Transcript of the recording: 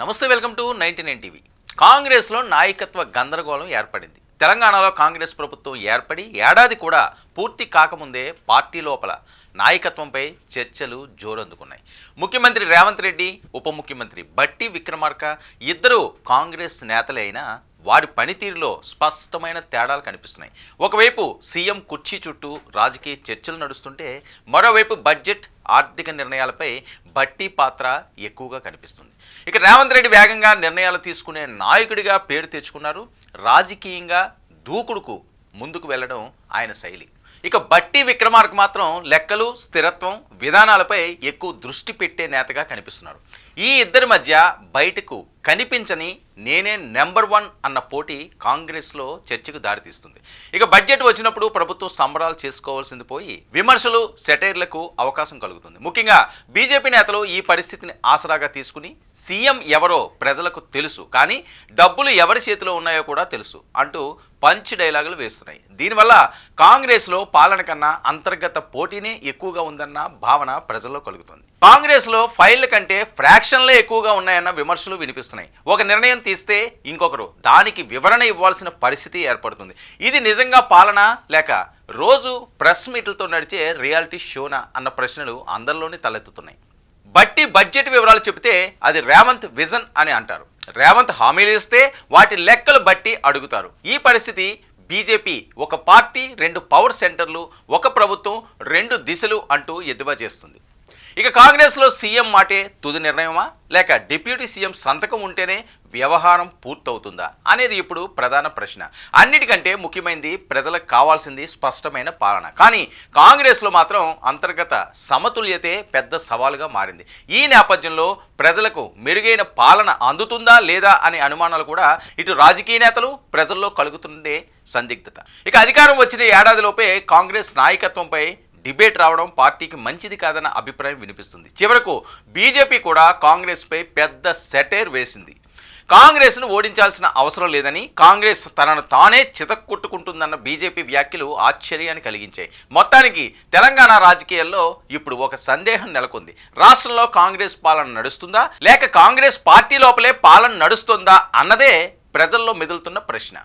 నమస్తే, welcome to 99 TV. కాంగ్రెస్లో నాయకత్వ గందరగోళం ఏర్పడింది. తెలంగాణలో కాంగ్రెస్ ప్రభుత్వం ఏర్పడి ఏడాది కూడా పూర్తి కాకముందే పార్టీ లోపల నాయకత్వంపై చర్చలు జోరందుకున్నాయి. ముఖ్యమంత్రి రేవంత్ రెడ్డి, ఉప ముఖ్యమంత్రి బట్టి విక్రమార్క ఇద్దరు కాంగ్రెస్ నేతలే అయినా వారి పనితీరులో స్పష్టమైన తేడాలు కనిపిస్తున్నాయి. ఒకవైపు సీఎం కుర్చీ చుట్టూ రాజకీయ చర్చలు నడుస్తుంటే, మరోవైపు బడ్జెట్, ఆర్థిక నిర్ణయాలపై బట్టి పాత్ర ఎక్కువగా కనిపిస్తుంది. ఇక రేవంత్ రెడ్డి వేగంగా నిర్ణయాలు తీసుకునే నాయకుడిగా పేరు తెచ్చుకున్నారు. రాజకీయంగా దూకుడుకు ముందుకు వెళ్ళడం ఆయన శైలి. ఇక బట్టి విక్రమార్క మాత్రం లెక్కలు, స్థిరత్వం, విధానాలపై ఎక్కువ దృష్టి పెట్టే నేతగా కనిపిస్తున్నారు. ఈ ఇద్దరి మధ్య బయటకు కనిపించని నేనే నెంబర్ 1 అన్న పోటీ కాంగ్రెస్లో చర్చకు దారితీస్తుంది. ఇక బడ్జెట్ వచ్చినప్పుడు ప్రభుత్వం సంబరాలు చేసుకోవాల్సింది పోయి విమర్శలు, సెటైర్లకు అవకాశం కలుగుతుంది. ముఖ్యంగా బీజేపీ నేతలు ఈ పరిస్థితిని ఆసరాగా తీసుకుని సీఎం ఎవరో ప్రజలకు తెలుసు, కానీ డబ్బులు ఎవరి చేతిలో ఉన్నాయో కూడా తెలుసు అంటూ పంచ్ డైలాగులు వేస్తున్నాయి. దీనివల్ల కాంగ్రెస్లో పాలన కన్నా అంతర్గత పోటీనే ఎక్కువగా ఉందన్న భావన ప్రజల్లో కలుగుతుంది. కాంగ్రెస్లో ఫైళ్ల కంటే ఫ్రాక్షన్లే ఎక్కువగా ఉన్నాయన్న విమర్శలు వినిపిస్తున్నాయి. ఒక నిర్ణయం తీస్తే ఇంకొకరు దానికి వివరణ ఇవ్వాల్సిన పరిస్థితి ఏర్పడుతుంది. ఇది నిజంగా పాలన లేక రోజు ప్రెస్ మీట్లతో నడిచే రియాలిటీ షోనా అన్న ప్రశ్నలు అందరిలోనే తలెత్తుతున్నాయి. బట్టి బడ్జెట్ వివరాలు చెబితే అది రేవంత్ విజన్ అని అంటారు. రేవంత్ హామీలు ఇస్తే వాటి లెక్కలు బట్టి అడుగుతారు. ఈ పరిస్థితి బీజేపీ ఒక పార్టీ, 2 పవర్ సెంటర్లు, ఒక ప్రభుత్వం, 2 దిశలు అంటూ ఎద్దువా చేస్తుంది. ఇక కాంగ్రెస్లో సీఎం మాటే తుది నిర్ణయమా లేక డిప్యూటీ సీఎం సంతకం ఉంటేనే వ్యవహారం పూర్తవుతుందా అనేది ఇప్పుడు ప్రధాన ప్రశ్న. అన్నిటికంటే ముఖ్యమైనది ప్రజలకు కావాల్సింది స్పష్టమైన పాలన. కానీ కాంగ్రెస్లో మాత్రం అంతర్గత సమతుల్యతే పెద్ద సవాలుగా మారింది. ఈ నేపథ్యంలో ప్రజలకు మెరుగైన పాలన అందుతుందా లేదా అనే అనుమానాలు కూడా ఇటు రాజకీయ నేతలు, ప్రజల్లో కలుగుతుండే సందిగ్ధత. ఇక అధికారం వచ్చిన ఏడాదిలోపే కాంగ్రెస్ నాయకత్వంపై డిబేట్ రావడం పార్టీకి మంచిది కాదన్న అభిప్రాయం వినిపిస్తుంది. చివరకు బీజేపీ కూడా కాంగ్రెస్పై పెద్ద సెటైర్ వేసింది. కాంగ్రెస్ను ఓడించాల్సిన అవసరం లేదని, కాంగ్రెస్ తనను తానే చితక్కొట్టుకుంటుందన్న బీజేపీ వ్యాఖ్యలు ఆశ్చర్యాన్ని కలిగించాయి. మొత్తానికి తెలంగాణ రాజకీయాల్లో ఇప్పుడు ఒక సందేహం నెలకొంది. రాష్ట్రంలో కాంగ్రెస్ పాలన నడుస్తుందా లేక కాంగ్రెస్ పార్టీ లోపలే పాలన నడుస్తుందా అన్నదే ప్రజల్లో మెదులుతున్న ప్రశ్న.